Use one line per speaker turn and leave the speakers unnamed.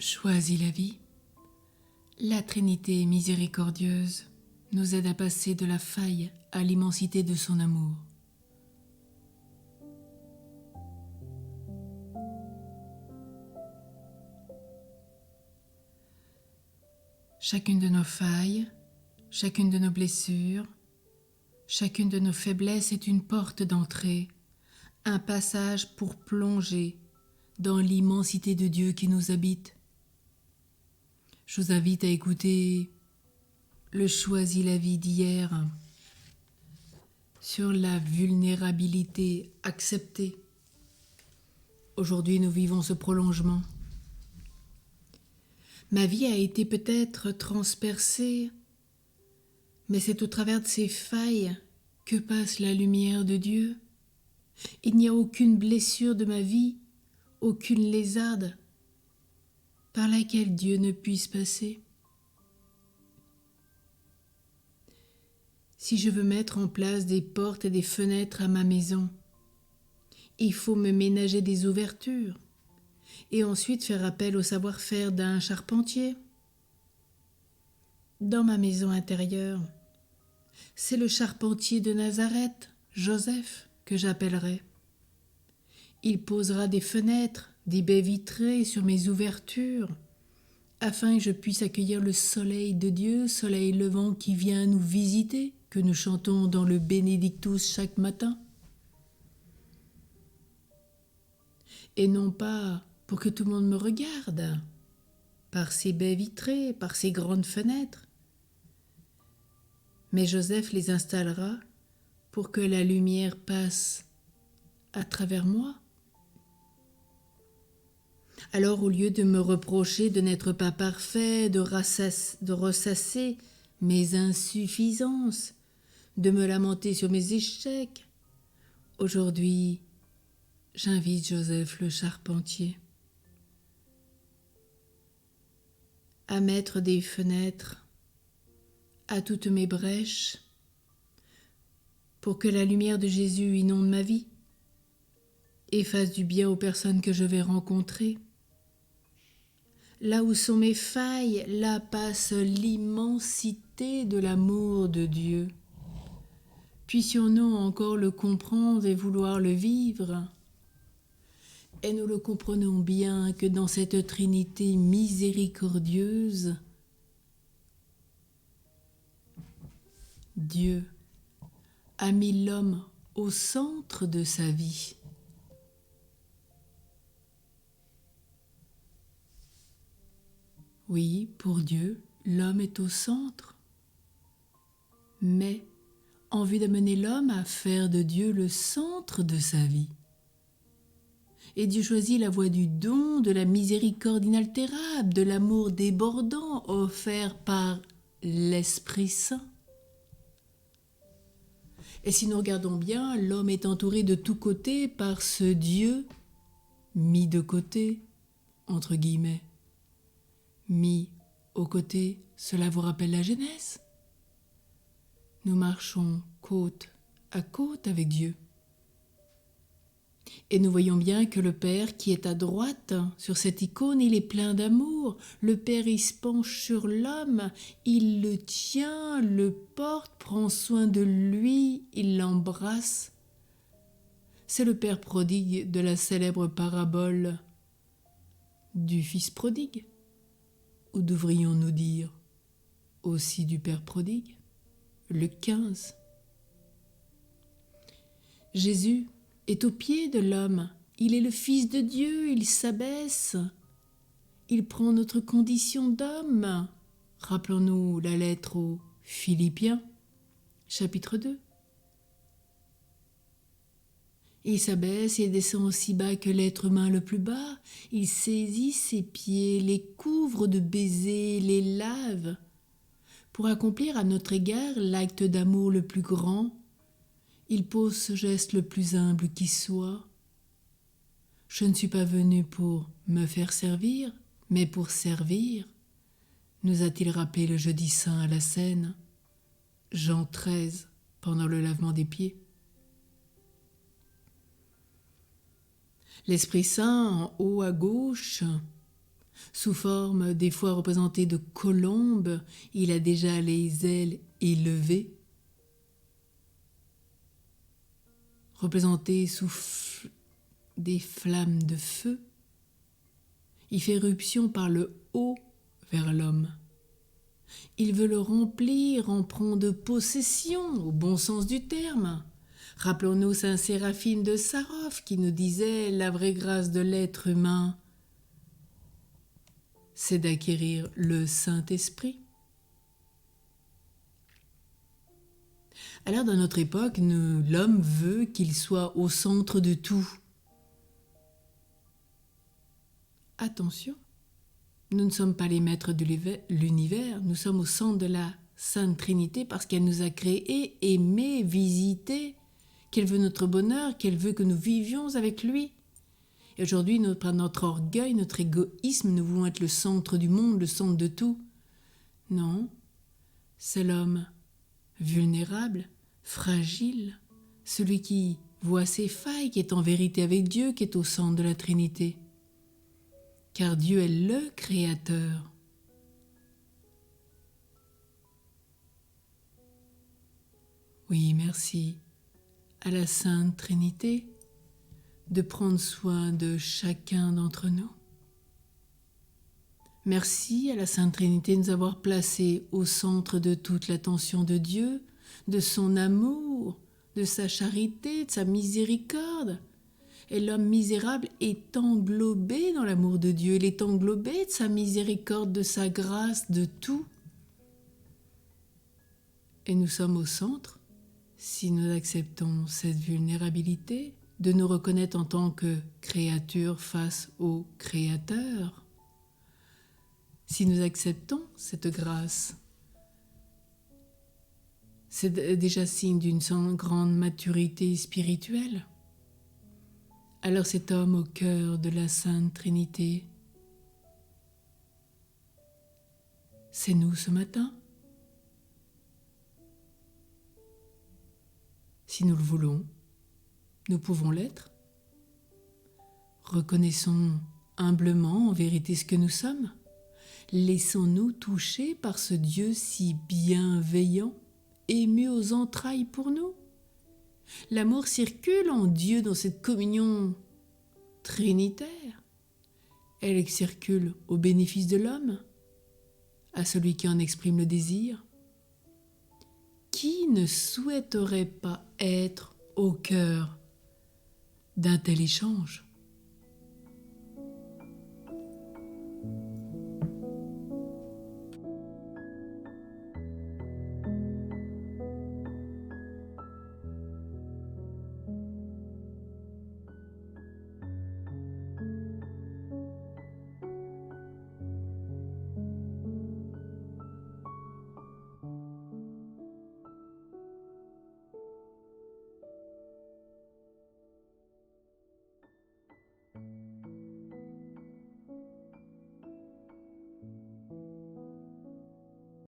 Choisis la vie. La Trinité miséricordieuse nous aide à passer de la faille à l'immensité de son amour. Chacune de nos failles, chacune de nos blessures, chacune de nos faiblesses est une porte d'entrée, un passage pour plonger dans l'immensité de Dieu qui nous habite. Je vous invite à écouter le Choisis la vie d'hier sur la vulnérabilité acceptée. Aujourd'hui, nous vivons ce prolongement. Ma vie a été peut-être transpercée, mais c'est au travers de ces failles que passe la lumière de Dieu. Il n'y a aucune blessure de ma vie, aucune lézarde par laquelle Dieu ne puisse passer. Si je veux mettre en place des portes et des fenêtres à ma maison, il faut me ménager des ouvertures et ensuite faire appel au savoir-faire d'un charpentier. Dans ma maison intérieure, c'est le charpentier de Nazareth, Joseph, que j'appellerai. Il posera des fenêtres, des baies vitrées sur mes ouvertures, afin que je puisse accueillir le soleil de Dieu, soleil levant qui vient nous visiter, que nous chantons dans le Benedictus chaque matin. Et non pas pour que tout le monde me regarde, par ces baies vitrées, par ces grandes fenêtres. Mais Joseph les installera pour que la lumière passe à travers moi. Alors, au lieu de me reprocher de n'être pas parfait, de ressasser mes insuffisances, de me lamenter sur mes échecs, aujourd'hui, j'invite Joseph le charpentier à mettre des fenêtres à toutes mes brèches pour que la lumière de Jésus inonde ma vie et fasse du bien aux personnes que je vais rencontrer. Là où sont mes failles, là passe l'immensité de l'amour de Dieu. Puissions-nous encore le comprendre et vouloir le vivre? Et nous le comprenons bien que dans cette Trinité miséricordieuse, Dieu a mis l'homme au centre de sa vie. Oui, pour Dieu, l'homme est au centre. Mais en vue d'amener l'homme à faire de Dieu le centre de sa vie. Et Dieu choisit la voie du don, de la miséricorde inaltérable, de l'amour débordant offert par l'Esprit Saint. Et si nous regardons bien, l'homme est entouré de tous côtés par ce Dieu mis de côté, entre guillemets. Mis au côté, cela vous rappelle la Genèse. Nous marchons côte à côte avec Dieu. Et nous voyons bien que le Père qui est à droite, sur cette icône, il est plein d'amour. Le Père, il se penche sur l'homme, il le tient, le porte, prend soin de lui, il l'embrasse. C'est le Père prodigue de la célèbre parabole du Fils prodigue. Ou devrions-nous dire aussi du Père prodigue? Le 15. Jésus est au pied de l'homme. Il est le Fils de Dieu, il s'abaisse. Il prend notre condition d'homme. Rappelons-nous la lettre aux Philippiens, chapitre 2. Il s'abaisse et descend aussi bas que l'être humain le plus bas. Il saisit ses pieds, les couvre de baisers, les lave, pour accomplir à notre égard l'acte d'amour le plus grand. Il pose ce geste le plus humble qui soit. Je ne suis pas venu pour me faire servir, mais pour servir, nous a-t-il rappelé le jeudi saint à la Seine, Jean 13, pendant le lavement des pieds. L'Esprit Saint, en haut à gauche, Sous forme des fois représentée de colombe, il a déjà les ailes élevées. Représenté sous des flammes de feu, il fait éruption par le haut vers l'homme. Il veut le remplir en prendre possession, au bon sens du terme. Rappelons-nous Saint Séraphine de Sarov qui nous disait « La vraie grâce de l'être humain, c'est d'acquérir le Saint-Esprit ». Alors dans notre époque, l'homme veut qu'il soit au centre de tout. Attention, nous ne sommes pas les maîtres de l'univers, nous sommes au centre de la Sainte Trinité parce qu'elle nous a créés, aimés, visités, qu'elle veut notre bonheur, qu'elle veut que nous vivions avec lui. Et aujourd'hui, par notre orgueil, notre égoïsme, nous voulons être le centre du monde, le centre de tout. Non, c'est l'homme vulnérable, fragile, celui qui voit ses failles, qui est en vérité avec Dieu, qui est au centre de la Trinité. Car Dieu est le Créateur. Oui, merci à la Sainte Trinité de prendre soin de chacun d'entre nous. Merci à la Sainte Trinité de nous avoir placés au centre de toute l'attention de Dieu, de son amour, de sa charité, de sa miséricorde. Et l'homme misérable est englobé dans l'amour de Dieu, il est englobé de sa miséricorde, de sa grâce, de tout. Et nous sommes au centre, si nous acceptons cette vulnérabilité, de nous reconnaître en tant que créatures face au Créateur. Si nous acceptons cette grâce, c'est déjà signe d'une grande maturité spirituelle. Alors cet homme au cœur de la Sainte Trinité, c'est nous ce matin. Si nous le voulons, nous pouvons l'être. Reconnaissons humblement en vérité ce que nous sommes. Laissons-nous toucher par ce Dieu si bienveillant, ému aux entrailles pour nous. L'amour circule en Dieu dans cette communion trinitaire. Elle circule au bénéfice de l'homme, à celui qui en exprime le désir. Qui ne souhaiterait pas être au cœur d'un tel échange ?